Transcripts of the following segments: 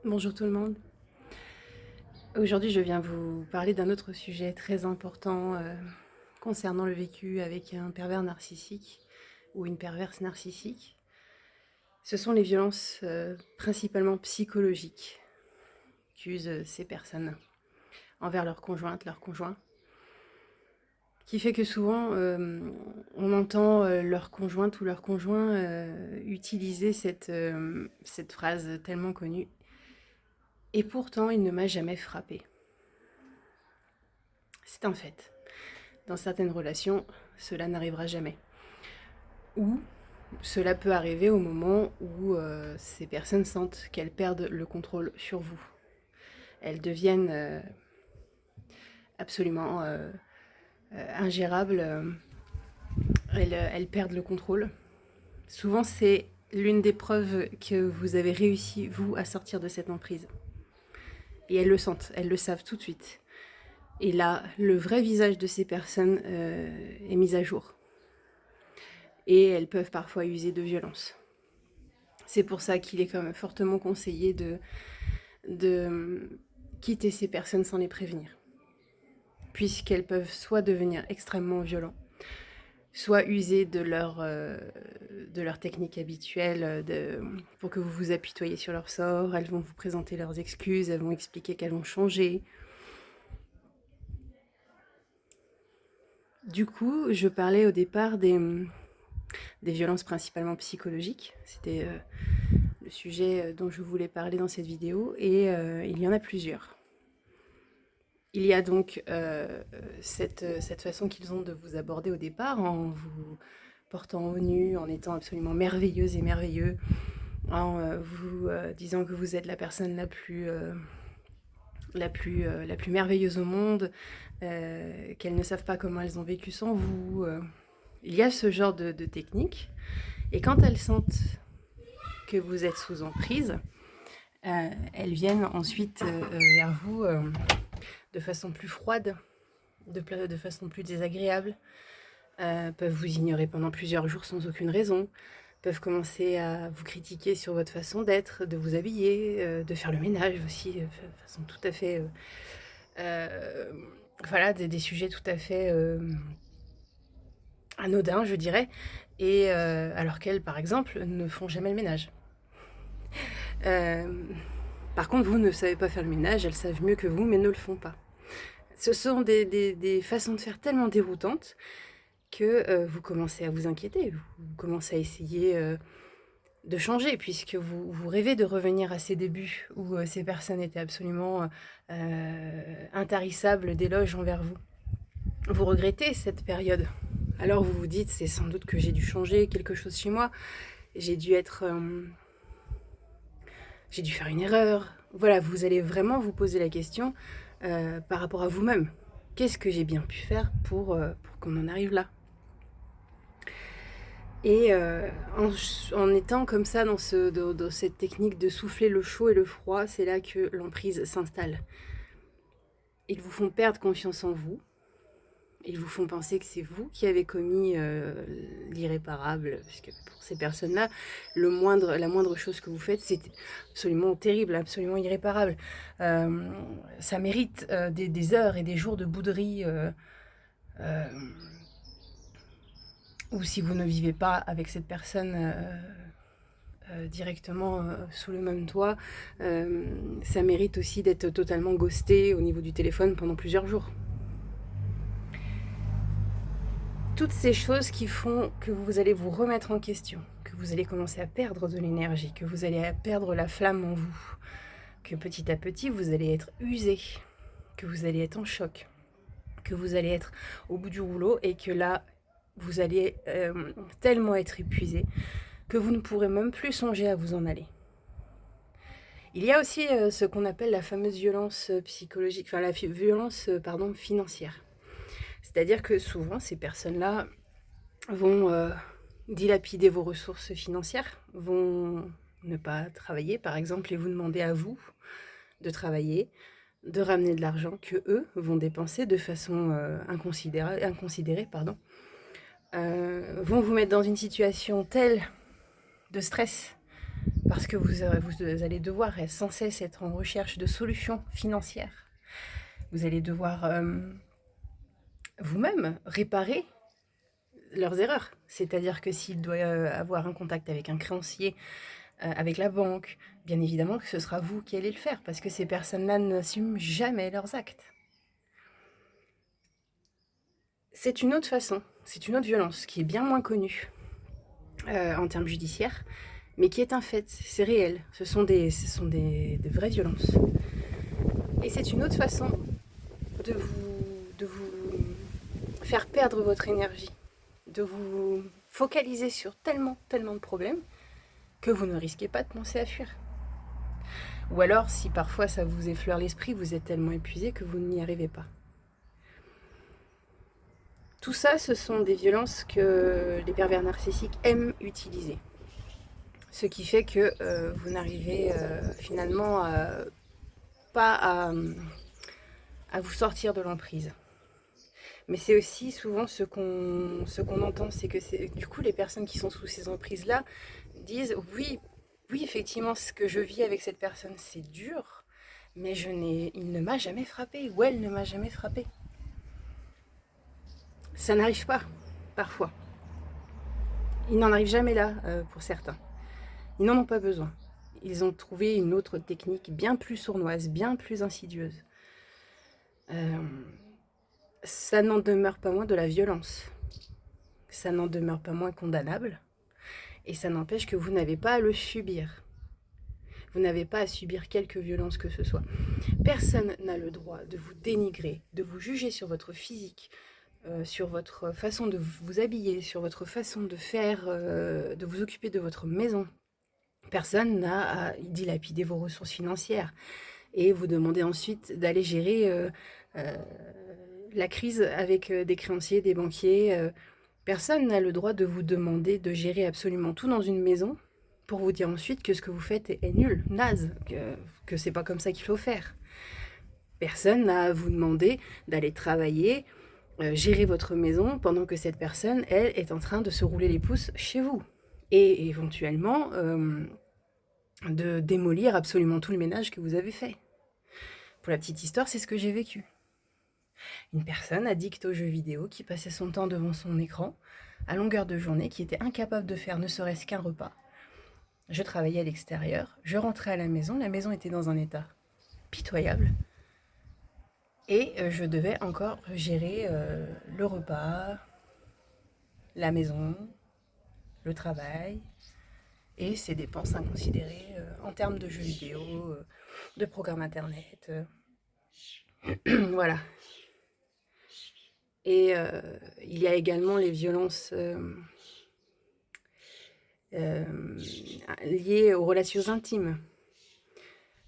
Bonjour tout le monde. Aujourd'hui, je viens vous parler d'un autre sujet très important concernant le vécu avec un pervers narcissique ou une perverse narcissique. Ce sont les violences principalement psychologiques qu'usent ces personnes envers leur conjointe, leur conjoint, qui fait que souvent on entend leur conjointe ou leur conjoint utiliser cette phrase tellement connue. Et pourtant, il ne m'a jamais frappée. C'est un fait. Dans certaines relations, cela n'arrivera jamais. Ou cela peut arriver au moment où ces personnes sentent qu'elles perdent le contrôle sur vous. Elles deviennent absolument ingérables, elles perdent le contrôle. Souvent, c'est l'une des preuves que vous avez réussi, vous, à sortir de cette emprise. Et elles le sentent, elles le savent tout de suite. Et là, le vrai visage de ces personnes est mis à jour. Et elles peuvent parfois user de violence. C'est pour ça qu'il est quand même fortement conseillé de quitter ces personnes sans les prévenir, puisqu'elles peuvent soit devenir extrêmement violentes, soit user de leur technique habituelle pour que vous vous apitoyiez sur leur sort. Elles vont vous présenter leurs excuses, elles vont expliquer qu'elles vont changer. Du coup, je parlais au départ des violences principalement psychologiques. C'était le sujet dont je voulais parler dans cette vidéo, et il y en a plusieurs. Il y a donc cette façon qu'ils ont de vous aborder au départ, en vous portant au nu, en étant absolument merveilleuse et merveilleux, en vous disant que vous êtes la personne la plus merveilleuse au monde, qu'elles ne savent pas comment elles ont vécu sans vous. Il y a ce genre de technique. Et quand elles sentent que vous êtes sous emprise, elles viennent ensuite vers vous de façon plus froide, de façon plus désagréable, peuvent vous ignorer pendant plusieurs jours sans aucune raison, peuvent commencer à vous critiquer sur votre façon d'être, de vous habiller, de faire le ménage aussi, de façon tout à fait... voilà, des sujets tout à fait anodins, je dirais, et alors qu'elles, par exemple, ne font jamais le ménage. Par contre, vous ne savez pas faire le ménage, elles savent mieux que vous, mais ne le font pas. Ce sont des façons de faire tellement déroutantes que vous commencez à vous inquiéter, vous commencez à essayer de changer, puisque vous rêvez de revenir à ces débuts où ces personnes étaient absolument intarissables d'éloges envers vous. Vous regrettez cette période. Alors vous vous dites, c'est sans doute que j'ai dû changer quelque chose chez moi, j'ai dû faire une erreur. Voilà, vous allez vraiment vous poser la question par rapport à vous-même. Qu'est-ce que j'ai bien pu faire pour qu'on en arrive là ? Et en étant comme ça dans cette technique de souffler le chaud et le froid, c'est là que l'emprise s'installe. Ils vous font perdre confiance en vous. Ils vous font penser que c'est vous qui avez commis l'irréparable, puisque pour ces personnes-là, la moindre chose que vous faites, c'est absolument terrible, absolument irréparable. Ça mérite des heures et des jours de bouderie, ou si vous ne vivez pas avec cette personne directement sous le même toit, ça mérite aussi d'être totalement ghosté au niveau du téléphone pendant plusieurs jours. Toutes ces choses qui font que vous allez vous remettre en question, que vous allez commencer à perdre de l'énergie, que vous allez perdre la flamme en vous, que petit à petit vous allez être usé, que vous allez être en choc, que vous allez être au bout du rouleau, et que là vous allez tellement être épuisé que vous ne pourrez même plus songer à vous en aller. Il y a aussi ce qu'on appelle la fameuse violence psychologique, enfin la violence financière. C'est-à-dire que souvent, ces personnes-là vont dilapider vos ressources financières, vont ne pas travailler, par exemple, et vous demander à vous de travailler, de ramener de l'argent que eux vont dépenser de façon inconsidérée, vont vous mettre dans une situation telle de stress parce que vous allez devoir sans cesse être en recherche de solutions financières. Vous allez devoir vous-même réparer leurs erreurs. C'est-à-dire que s'il doit avoir un contact avec un créancier, avec la banque, bien évidemment que ce sera vous qui allez le faire, parce que ces personnes-là n'assument jamais leurs actes. C'est une autre façon, c'est une autre violence qui est bien moins connue en termes judiciaires, mais qui est un fait, c'est réel, ce sont de vraies violences. Et c'est une autre façon de vous faire perdre votre énergie, de vous focaliser sur tellement de problèmes que vous ne risquez pas de penser à fuir. Ou alors, si parfois ça vous effleure l'esprit, vous êtes tellement épuisé que vous n'y arrivez pas. Tout ça, ce sont des violences que les pervers narcissiques aiment utiliser. Ce qui fait que vous n'arrivez finalement pas à vous sortir de l'emprise. Mais c'est aussi souvent ce qu'on entend, c'est que du coup les personnes qui sont sous ces emprises-là disent oui, effectivement, ce que je vis avec cette personne, c'est dur, mais il ne m'a jamais frappé, ou elle ne m'a jamais frappé. Ça n'arrive pas, parfois. Il n'en arrive jamais là, pour certains. Ils n'en ont pas besoin. Ils ont trouvé une autre technique bien plus sournoise, bien plus insidieuse. Ça n'en demeure pas moins de la violence. Ça n'en demeure pas moins condamnable. Et ça n'empêche que vous n'avez pas à le subir. Vous n'avez pas à subir quelque violence que ce soit. Personne n'a le droit de vous dénigrer, de vous juger sur votre physique, sur votre façon de vous habiller, sur votre façon de faire, de vous occuper de votre maison. Personne n'a à dilapider vos ressources financières et vous demander ensuite d'aller gérer la crise avec des créanciers, des banquiers. Personne n'a le droit de vous demander de gérer absolument tout dans une maison pour vous dire ensuite que ce que vous faites est nul, naze, que c'est pas comme ça qu'il faut faire. Personne n'a à vous demander d'aller travailler, gérer votre maison pendant que cette personne, elle, est en train de se rouler les pouces chez vous. Et éventuellement, de démolir absolument tout le ménage que vous avez fait. Pour la petite histoire, c'est ce que j'ai vécu. Une personne addicte aux jeux vidéo qui passait son temps devant son écran à longueur de journée, qui était incapable de faire ne serait-ce qu'un repas. Je travaillais à l'extérieur, je rentrais à la maison était dans un état pitoyable et je devais encore gérer le repas, la maison, le travail et ses dépenses inconsidérées en termes de jeux vidéo, de programmes internet. Voilà. Et il y a également les violences liées aux relations intimes.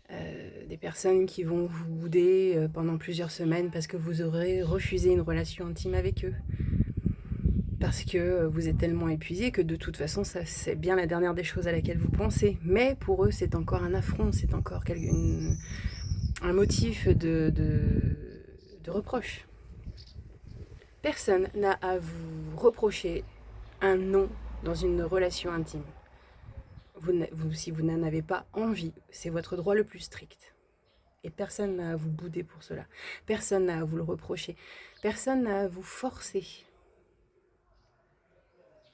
Des personnes qui vont vous bouder pendant plusieurs semaines parce que vous aurez refusé une relation intime avec eux. Parce que vous êtes tellement épuisé que de toute façon, ça, c'est bien la dernière des choses à laquelle vous pensez. Mais pour eux, c'est encore un affront, c'est encore un motif de reproche. Personne n'a à vous reprocher un non dans une relation intime. Si vous n'en avez pas envie, c'est votre droit le plus strict. Et personne n'a à vous bouder pour cela. Personne n'a à vous le reprocher. Personne n'a à vous forcer.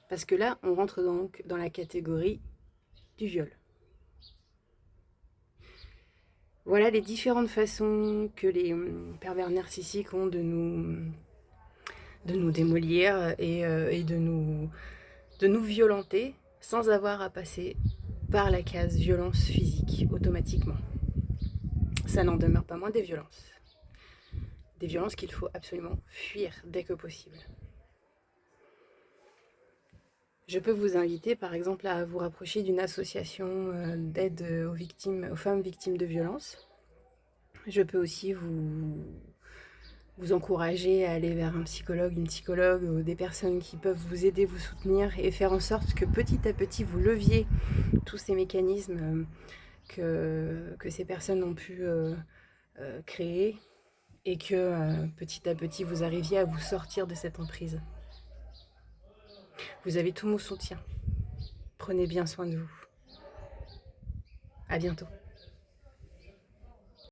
Parce que là, on rentre donc dans la catégorie du viol. Voilà les différentes façons que les pervers narcissiques ont de nous démolir et de nous violenter sans avoir à passer par la case violence physique automatiquement. Ça n'en demeure pas moins des violences. Des violences qu'il faut absolument fuir dès que possible. Je peux vous inviter par exemple à vous rapprocher d'une association d'aide aux femmes victimes de violences. Je peux aussi vous encourager à aller vers un psychologue, une psychologue ou des personnes qui peuvent vous aider, vous soutenir et faire en sorte que petit à petit vous leviez tous ces mécanismes que ces personnes ont pu créer et que petit à petit vous arriviez à vous sortir de cette emprise. Vous avez tout mon soutien. Prenez bien soin de vous. À bientôt.